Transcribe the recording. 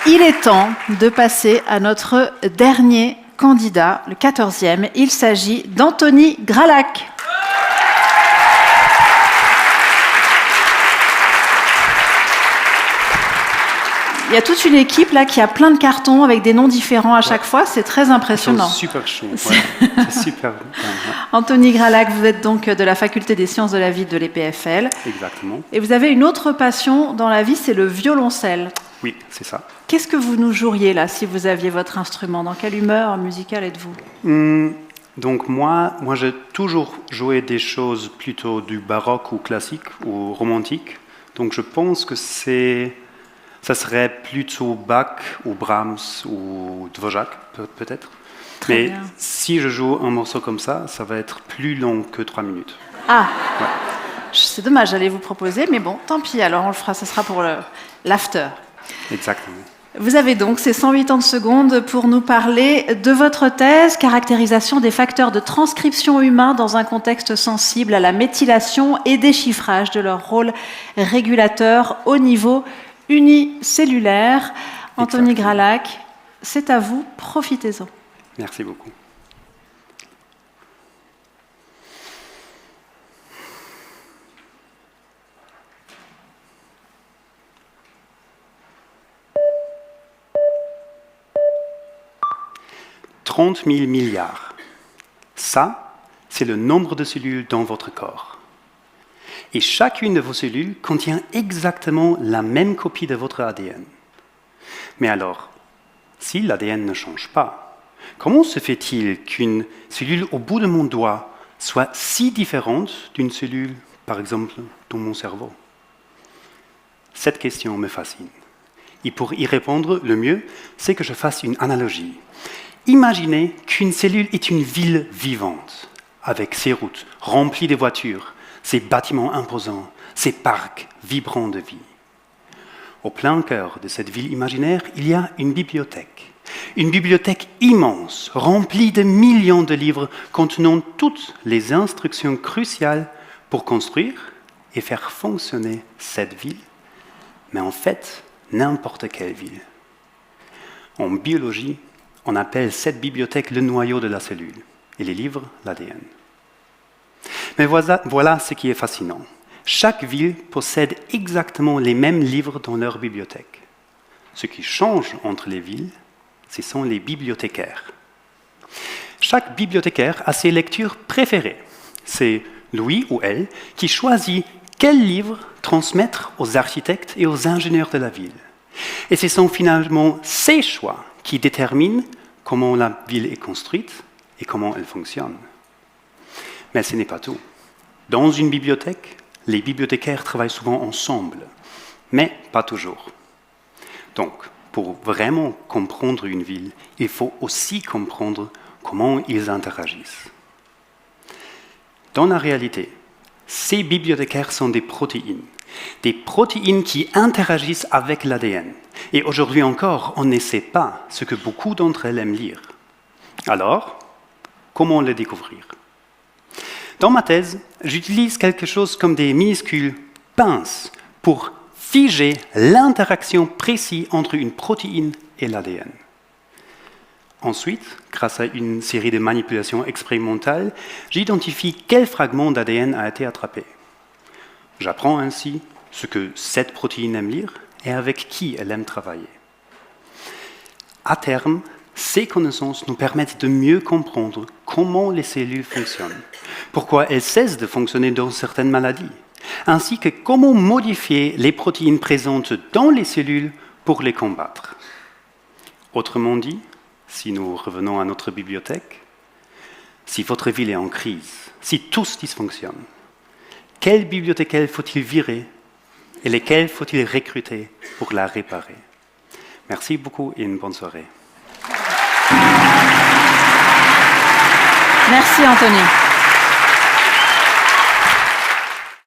Il est temps de passer à notre dernier candidat, le 14e. Il s'agit d'Anthony Gralac. Il y a toute une équipe là qui a plein de cartons avec des noms différents à chaque fois. C'est très impressionnant. C'est super chaud. Ouais. C'est super. Anthony Gralac, vous êtes donc de la faculté des sciences de la vie de l'EPFL. Exactement. Et vous avez une autre passion dans la vie, c'est le violoncelle. Oui, c'est ça. Qu'est-ce que vous nous joueriez là si vous aviez votre instrument? Dans quelle humeur musicale êtes-vous? Donc moi j'ai toujours joué des choses plutôt du baroque ou classique ou romantique. Donc je pense que ça serait plutôt Bach ou Brahms ou Dvořák peut-être. Très Mais bien. si je joue un morceau comme ça va être plus long que 3 minutes. Ah, Ouais. c'est dommage, j'allais vous proposer, mais bon, tant pis, alors on le fera, ça sera pour l'after. Exactement. Vous avez donc ces 180 secondes pour nous parler de votre thèse, caractérisation des facteurs de transcription humains dans un contexte sensible à la méthylation et déchiffrage de leur rôle régulateur au niveau unicellulaire. Anthony Exactement. Gralac, c'est à vous, profitez-en. Merci beaucoup. « 30 000 milliards. Ça, c'est le nombre de cellules dans votre corps. Et chacune de vos cellules contient exactement la même copie de votre ADN. Mais alors, si l'ADN ne change pas, comment se fait-il qu'une cellule au bout de mon doigt soit si différente d'une cellule, par exemple, dans mon cerveau? Cette question me fascine. Et pour y répondre, le mieux, c'est que je fasse une analogie. Imaginez qu'une cellule est une ville vivante, avec ses routes remplies de voitures, ses bâtiments imposants, ses parcs vibrants de vie. Au plein cœur de cette ville imaginaire, il y a une bibliothèque. Une bibliothèque immense, remplie de millions de livres contenant toutes les instructions cruciales pour construire et faire fonctionner cette ville, mais en fait, n'importe quelle ville. En biologie, on appelle cette bibliothèque le noyau de la cellule et les livres l'ADN. Mais voilà ce qui est fascinant. Chaque ville possède exactement les mêmes livres dans leur bibliothèque. Ce qui change entre les villes, ce sont les bibliothécaires. Chaque bibliothécaire a ses lectures préférées. C'est lui ou elle qui choisit quel livre transmettre aux architectes et aux ingénieurs de la ville. Et ce sont finalement ces choix qui déterminent comment la ville est construite et comment elle fonctionne. Mais ce n'est pas tout. Dans une bibliothèque, les bibliothécaires travaillent souvent ensemble, mais pas toujours. Donc, pour vraiment comprendre une ville, il faut aussi comprendre comment ils interagissent. Dans la réalité, ces bibliothécaires sont des protéines qui interagissent avec l'ADN. Et aujourd'hui encore, on ne sait pas ce que beaucoup d'entre elles aiment lire. Alors, comment le découvrir? Dans ma thèse, j'utilise quelque chose comme des minuscules pinces pour figer l'interaction précise entre une protéine et l'ADN. Ensuite, grâce à une série de manipulations expérimentales, j'identifie quel fragment d'ADN a été attrapé. J'apprends ainsi ce que cette protéine aime lire et avec qui elle aime travailler. À terme, ces connaissances nous permettent de mieux comprendre comment les cellules fonctionnent, pourquoi elles cessent de fonctionner dans certaines maladies, ainsi que comment modifier les protéines présentes dans les cellules pour les combattre. Autrement dit, si nous revenons à notre bibliothèque, si votre ville est en crise, si tous dysfonctionnent, quels bibliothécaires faut-il virer et lesquels faut-il recruter pour la réparer? Merci beaucoup et une bonne soirée. Merci Anthony.